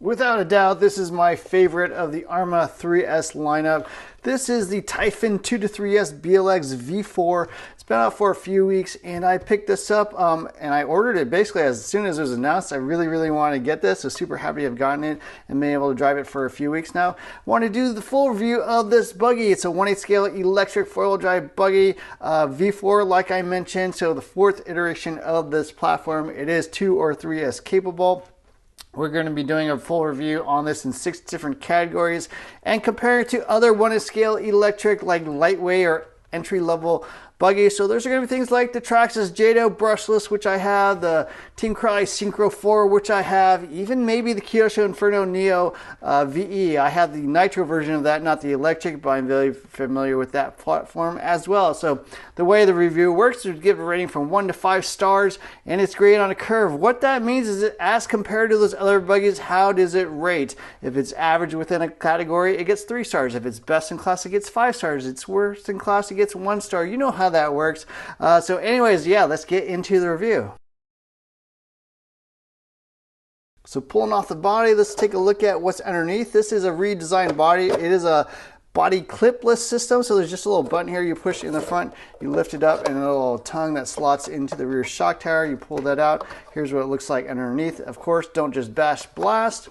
Without a doubt, this is my favorite of the Arrma 3S lineup. This is the Typhon 223S BLX V4. It's been out for a few weeks, and I picked this up and I ordered it basically as soon as it was announced. I really wanted to get this, so super happy to have gotten it and been able to drive it for a few weeks now. I want to do the full review of this buggy. It's a 1/8 scale electric four-wheel drive buggy, V4 like I mentioned, so the fourth iteration of this platform. It is 2 or 3S capable. We're going to be doing a full review on this in 6 different categories and compare it to other 1/8 scale electric like lightweight or entry-level buggy. So there's going to be things like the Traxxas Jado brushless, which I have, the Team Crowley Synchro 4, which I have, even maybe the Kyosho Inferno Neo VE. I have the nitro version of that, not the electric, but I'm very familiar with that platform as well. So the way the review works is to give a rating from 1 to 5 stars, and it's graded on a curve. What that means is that as compared to those other buggies, how does it rate? If it's average within a category, it gets 3 stars. If it's best in class, it gets 5 stars. It's worst in class, it gets 1 star. You know how that works. So anyways, yeah, let's get into the review. So pulling off the body, let's take a look at what's underneath. This is a redesigned body. It is a body clipless system, so there's just a little button here you push in the front, you lift it up, and a little tongue that slots into the rear shock tower. You pull that out. Here's what it looks like underneath. Of course, don't just bash blast.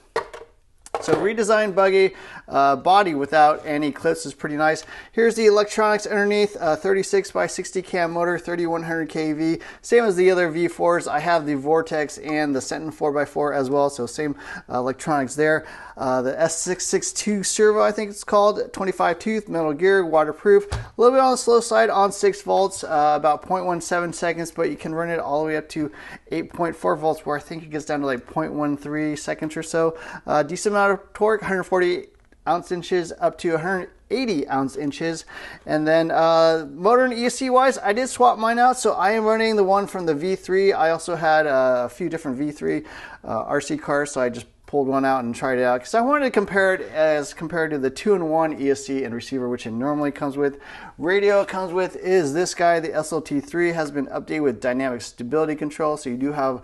So redesigned buggy, body without any clips is pretty nice. Here's the electronics underneath, 36 by 60 cam motor, 3100 kV, same as the other V4s. I have the Vortex and the Sentin 4x4 as well, so same electronics there. The S662 servo, I think it's called, 25 tooth, metal gear, waterproof. A little bit on the slow side on 6 volts, about 0.17 seconds, but you can run it all the way up to 8.4 volts, where I think it gets down to like 0.13 seconds or so. Decent amount of torque, 140 ounce inches up to 180 ounce inches. And then motor and ESC wise, I did swap mine out, so I am running the one from the V3. I also had a few different V3 RC cars, so I just pulled one out and tried it out because I wanted to compare it as compared to the 2-in-1 ESC and receiver, which it normally comes with. Radio it comes with is this guy. The SLT3 has been updated with dynamic stability control, so you do have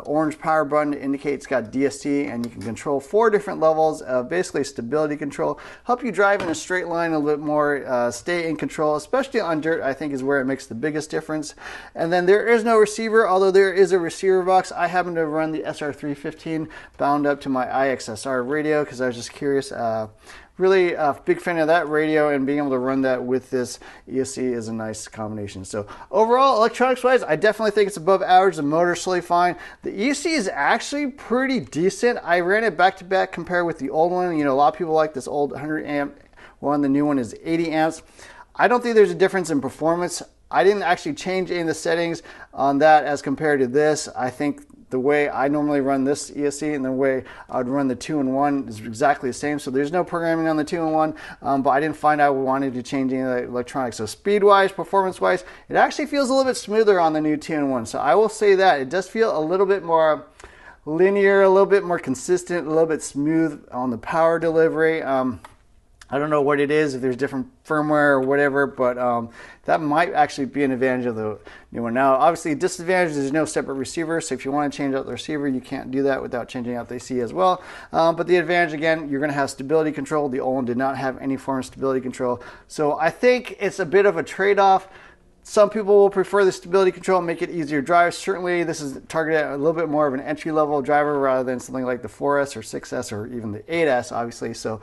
orange power button to indicate it's got DST, and you can control 4 different levels of basically stability control. Help you drive in a straight line a little bit more, stay in control, especially on dirt. I think is where it makes the biggest difference. And then there is no receiver, although there is a receiver box. I happen to run the SR315 bound up to my IXSR radio because I was just curious. Really a big fan of that radio, and being able to run that with this ESC is a nice combination. So overall, electronics wise, I definitely think it's above average. The motor's totally fine. The ESC is actually pretty decent. I ran it back to back compared with the old one. You know, a lot of people like this old 100 amp one. The new one is 80 amps. I don't think there's a difference in performance. I didn't actually change any of the settings on that as compared to this. I think the way I normally run this ESC and the way I would run the 2-in-1 is exactly the same. So there's no programming on the 2-in-1, but I didn't find out we wanted to change any of the electronics. So speed-wise, performance-wise, it actually feels a little bit smoother on the new 2-in-1. So I will say that it does feel a little bit more linear, a little bit more consistent, a little bit smooth on the power delivery. I don't know what it is, if there's different firmware or whatever, but that might actually be an advantage of the new one. Now, obviously, disadvantage is there's no separate receiver, so if you want to change out the receiver, you can't do that without changing out the AC as well. But the advantage, again, you're going to have stability control. The old one did not have any form of stability control. So I think it's a bit of a trade-off. Some people will prefer the stability control and make it easier to drive. Certainly, this is targeted at a little bit more of an entry-level driver rather than something like the 4S or 6S or even the 8S, obviously. So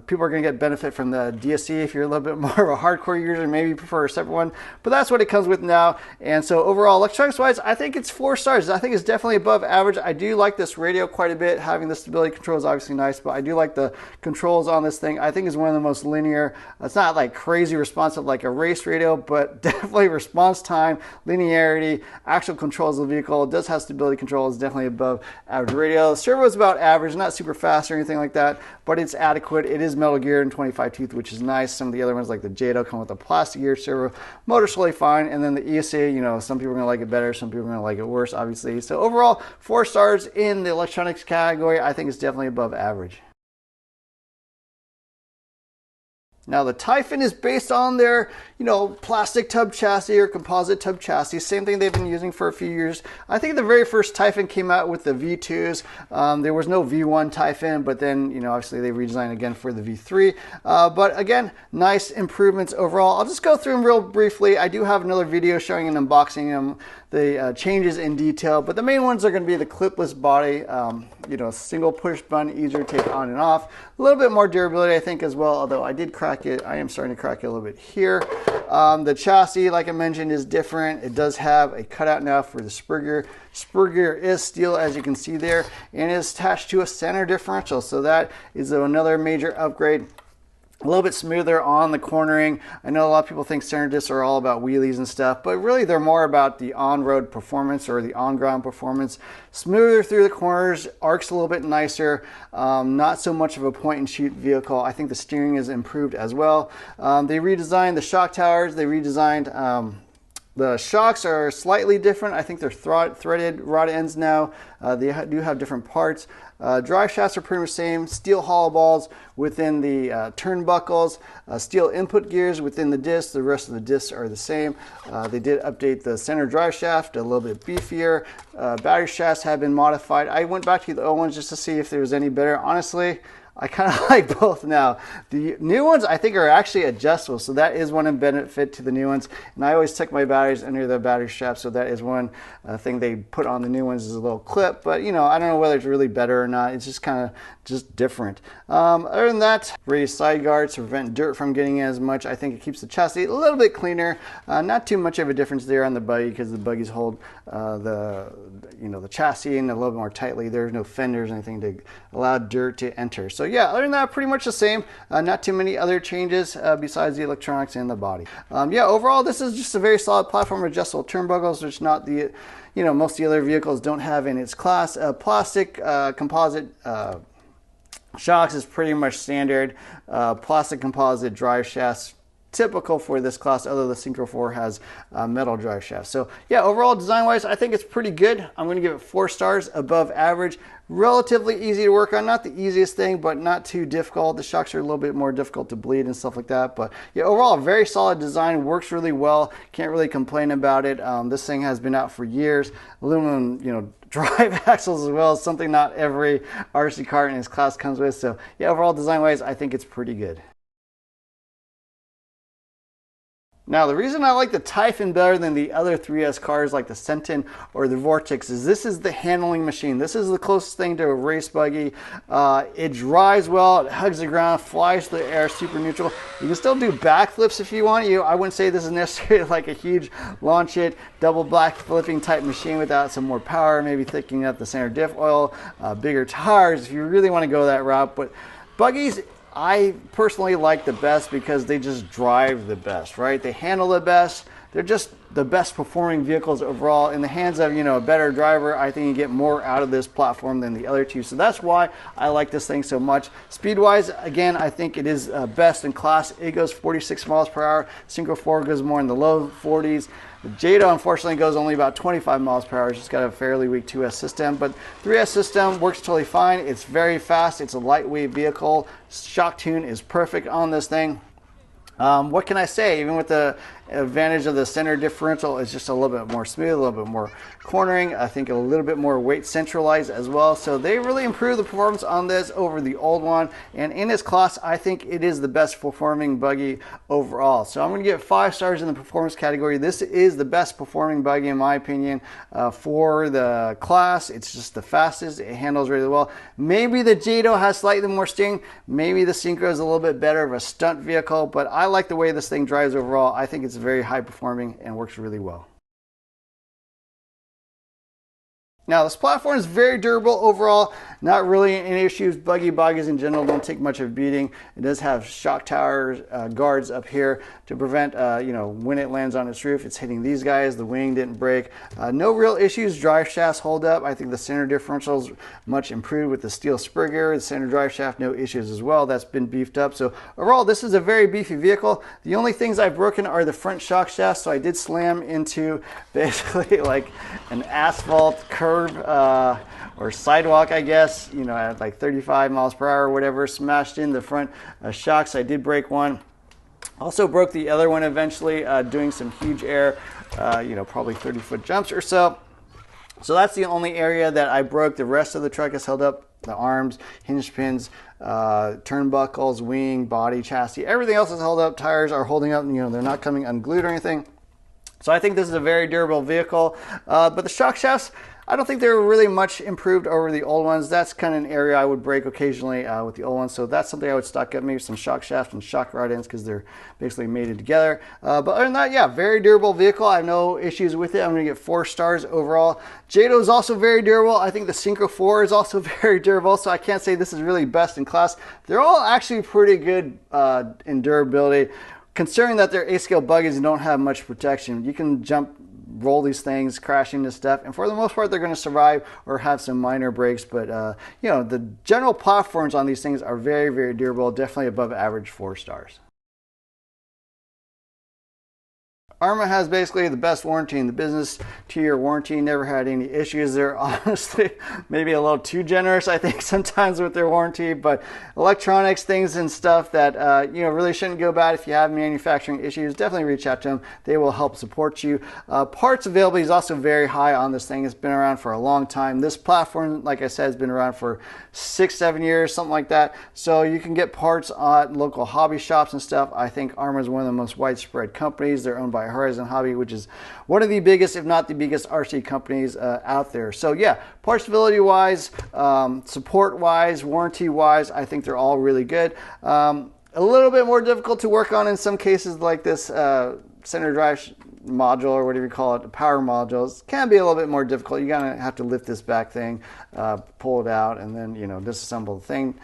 people are going to get benefit from the DSC if you're a little bit more of a hardcore user, maybe you prefer a separate one. But that's what it comes with now. And so overall, electronics-wise, I think it's 4 stars. I think it's definitely above average. I do like this radio quite a bit. Having the stability control is obviously nice, but I do like the controls on this thing. I think it's one of the most linear. It's not like crazy responsive like a race radio, but definitely response time, linearity, actual controls of the vehicle. It does have stability control. It's definitely above average radio. The servo is about average, not super fast or anything like that, but it's adequate. It is metal gear and 25 tooth, which is nice. Some of the other ones like the Jado come with a plastic gear servo. Motor's totally fine. And then the ESC, you know, some people are going to like it better, some people are going to like it worse, obviously. So overall, 4 stars in the electronics category. I think it's definitely above average. Now the Typhon is based on their, plastic tub chassis or composite tub chassis. Same thing they've been using for a few years. I think the very first Typhon came out with the V2s. There was no V1 Typhon, but then, obviously they redesigned again for the V3. But again, nice improvements overall. I'll just go through them real briefly. I do have another video showing an unboxing them, the changes in detail, but the main ones are going to be the clipless body, single push button, easier to take on and off. A little bit more durability, I think, as well, although I did crack it. I am starting to crack it a little bit here. The chassis, like I mentioned, is different. It does have a cutout now for the spur gear. Spur gear is steel, as you can see there, and is attached to a center differential, so that is another major upgrade. A little bit smoother on the cornering. I know a lot of people think center discs are all about wheelies and stuff, but really they're more about the on-road performance or the on-ground performance. Smoother through the corners, arcs a little bit nicer, not so much of a point-and-shoot vehicle. I think the steering is improved as well. They redesigned the shock towers. They redesigned the shocks are slightly different. I think they're threaded rod ends now. They do have different parts. Drive shafts are pretty much the same. Steel hollow balls within the turnbuckles. Steel input gears within the disc. The rest of the discs are the same. They did update the center drive shaft a little bit beefier. Battery shafts have been modified. I went back to the old ones just to see if there was any better. Honestly, I kind of like both now. The new ones I think are actually adjustable, so that is one benefit to the new ones. And I always tuck my batteries under the battery shaft, so that is one thing they put on the new ones is a little clip. But I don't know whether it's really better or not. It's just kind of different. Other than that, raised side guards to prevent dirt from getting in as much. I think it keeps the chassis a little bit cleaner. Not too much of a difference there on the Buggy because the Buggies hold the chassis in a little bit more tightly. There's no fenders or anything to allow dirt to enter. So yeah, other than that, pretty much the same. Not too many other changes besides the electronics and the body. Yeah, overall, this is just a very solid platform, adjustable turnbuckles, which not the, most of the other vehicles don't have in its class. Plastic composite shocks is pretty much standard. Plastic composite drive shafts, typical for this class, although the Synchro 4 has metal drive shafts. So yeah, overall design wise, I think it's pretty good. I'm going to give it 4 stars, above average. Relatively easy to work on, not the easiest thing, but not too difficult. The shocks are a little bit more difficult to bleed and stuff like that, but yeah, overall very solid design, works really well. Can't really complain about it. This thing has been out for years. Aluminum, drive axles as well, something not every RC car in its class comes with. So yeah, overall design wise, I think it's pretty good. Now, the reason I like the Typhon better than the other 3S cars like the Sentin or the Vortex is this is the handling machine. This is the closest thing to a race buggy. It drives well, it hugs the ground, flies through the air, super neutral. You can still do backflips if you want. I wouldn't say this is necessarily like a huge launch it, double back flipping type machine without some more power, maybe thickening up the center diff oil, bigger tires if you really want to go that route. But buggies, I personally like the best because they just drive the best, right? They handle the best. They're just the best performing vehicles overall. In the hands of, a better driver, I think you get more out of this platform than the other two. So that's why I like this thing so much. Speed-wise, again, I think it is best in class. It goes 46 miles per hour. Synchro 4 goes more in the low 40s. The Jado, unfortunately, goes only about 25 miles per hour. It's just got a fairly weak 2S system, but 3S system works totally fine. It's very fast. It's a lightweight vehicle. Shock tune is perfect on this thing. What can I say? Even with the advantage of the center differential, it's just a little bit more smooth, a little bit more cornering. I think a little bit more weight centralized as well. So they really improved the performance on this over the old one. And in this class, I think it is the best performing buggy overall. So I'm going to give it 5 stars in the performance category. This is the best performing buggy in my opinion for the class. It's just the fastest. It handles really well. Maybe the Jado has slightly more sting. Maybe the Synchro is a little bit better of a stunt vehicle, but I like the way this thing drives overall. I think it's very high performing and works really well. Now, this platform is very durable overall, not really any issues. Buggies in general don't take much of a beating. It does have shock tower guards up here to prevent, when it lands on its roof, it's hitting these guys. The wing didn't break. No real issues. Drive shafts hold up. I think the center differential is much improved with the steel spur gear. The center drive shaft, no issues as well. That's been beefed up. So overall, this is a very beefy vehicle. The only things I've broken are the front shock shafts. So I did slam into basically like an asphalt curb or sidewalk, I guess, at like 35 miles per hour or whatever, smashed in the front shocks. I did break one. Also broke the other one eventually, doing some huge air, probably 30-foot jumps or so. So that's the only area that I broke. The rest of the truck is held up. The arms, hinge pins, turnbuckles, wing, body, chassis, everything else is held up. Tires are holding up, they're not coming unglued or anything. So I think this is a very durable vehicle. But the shock shafts, I don't think they're really much improved over the old ones. That's kind of an area I would break occasionally with the old ones. So that's something I would stock up, maybe some shock shafts and shock rod ends, because they're basically mated together. But other than that, yeah, very durable vehicle. I have no issues with it. I'm going to get 4 stars overall. JATO is also very durable. I think the Synchro 4 is also very durable. So I can't say this is really best in class. They're all actually pretty good in durability. Considering that they're A-scale buggies and don't have much protection, you can roll these things, crash into stuff, and for the most part, they're going to survive or have some minor breaks. But the general platforms on these things are very, very durable. Definitely above average 4 stars. Arrma has basically the best warranty in the business, 2-year warranty, never had any issues. They're honestly maybe a little too generous, I think, sometimes with their warranty, but electronics, things and stuff that, really shouldn't go bad. If you have manufacturing issues, definitely reach out to them. They will help support you. Parts availability is also very high on this thing. It's been around for a long time. This platform, like I said, has been around for 6-7 years, something like that. So you can get parts at local hobby shops and stuff. I think Arrma is one of the most widespread companies. They're owned by Horizon Hobby, which is one of the biggest, if not the biggest, RC companies out there. So yeah, parts availability wise, support wise, warranty wise, I think they're all really good. A little bit more difficult to work on in some cases, like this center drive module, or whatever you call it, the power modules, can be a little bit more difficult. You're gonna have to lift this back thing, pull it out, and then disassemble the thing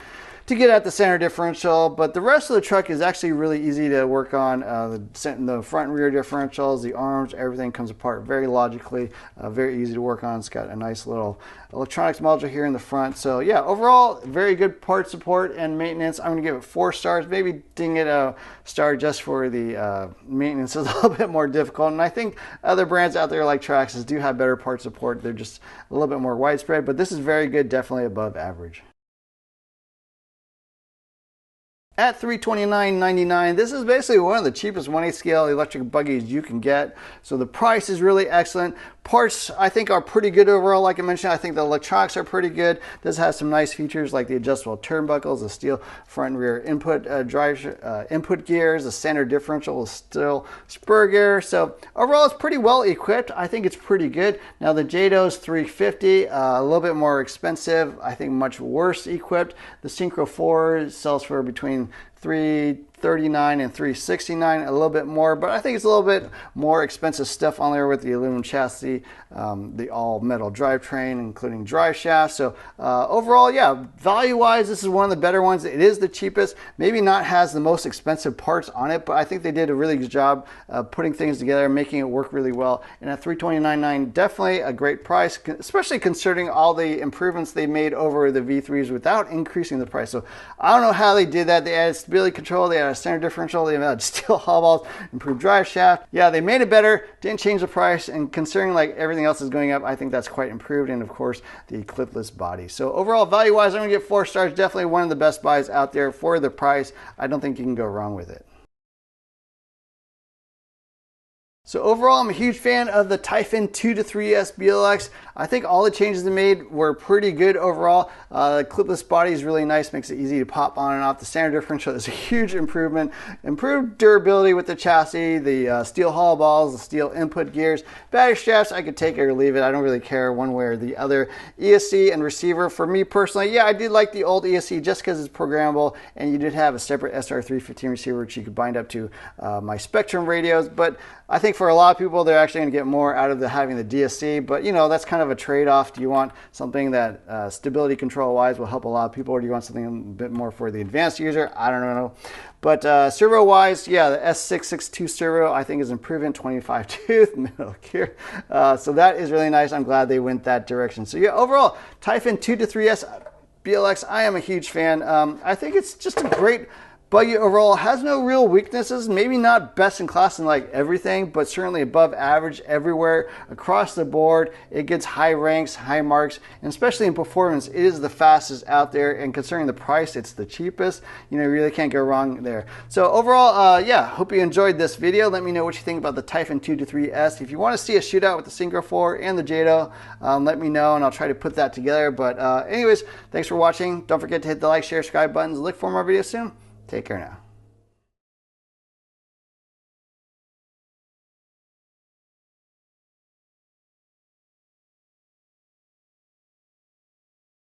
to get at the center differential. But the rest of the truck is actually really easy to work on. The front and rear differentials, the arms, everything comes apart very logically, very easy to work on. It's got a nice little electronics module here in the front. So yeah, overall, very good part support and maintenance. I'm gonna give it 4 stars. Maybe ding it a star just for the maintenance is a little bit more difficult. And I think other brands out there like Traxxas do have better part support. They're just a little bit more widespread, but this is very good, definitely above average. At $329.99, this is basically one of the cheapest 1/8 scale electric buggies you can get. So the price is really excellent. Parts, I think, are pretty good overall. Like I mentioned, I think the electronics are pretty good. This has some nice features like the adjustable turnbuckles, the steel front and rear input input gears, the center differential is still spur gear. So overall, it's pretty well equipped. I think it's pretty good. Now the JATO is $350, a little bit more expensive. I think much worse equipped. The Synchro 4 sells for between $339 and $369, a little bit more, but I think it's a little bit more expensive stuff on there with the aluminum chassis, the all metal drivetrain, including drive shaft. So overall, yeah, value wise, this is one of the better ones. It is the cheapest, maybe not has the most expensive parts on it, but I think they did a really good job putting things together, making it work really well. And at $329.99, definitely a great price, especially considering all the improvements they made over the V3s without increasing the price. So I don't know how they did that. They added stability control, they had a center differential, they had steel hull balls, improved drive shaft. Yeah, they made it better, didn't change the price, and considering like everything else is going up, I think that's quite improved. And of course, the clipless body. So overall, value-wise, I'm gonna get 4 stars. Definitely one of the best buys out there for the price. I don't think you can go wrong with it. So overall, I'm a huge fan of the Typhon 223S BLX. I think all the changes they made were pretty good overall. The clipless body is really nice, makes it easy to pop on and off. The center differential is a huge improvement. Improved durability with the chassis, the steel hull balls, the steel input gears. Battery straps, I could take it or leave it. I don't really care one way or the other. ESC and receiver, for me personally, yeah, I did like the old ESC just because it's programmable, and you did have a separate SR315 receiver which you could bind up to my Spectrum radios. But I think for a lot of people, they're actually going to get more out of having the DSC, but that's kind of a trade-off. Do you want something that stability control-wise will help a lot of people, or do you want something a bit more for the advanced user? I don't know. But servo-wise, yeah, the S662 servo I think is improving, 25 tooth middle gear. So that is really nice. I'm glad they went that direction. So yeah, overall, Typhon 223S BLX, I am a huge fan. I think it's just a great Buggy overall has no real weaknesses, maybe not best in class in like everything, but certainly above average everywhere across the board. It gets high ranks, high marks, and especially in performance, it is the fastest out there, and considering the price, it's the cheapest. You know, you really can't go wrong there. So overall, yeah, hope you enjoyed this video. Let me know what you think about the Typhon 223S. If you want to see a shootout with the Synchro 4 and the Jado, let me know and I'll try to put that together. But anyways, thanks for watching. Don't forget to hit the like, share, subscribe buttons. Look for more videos soon. Take care now.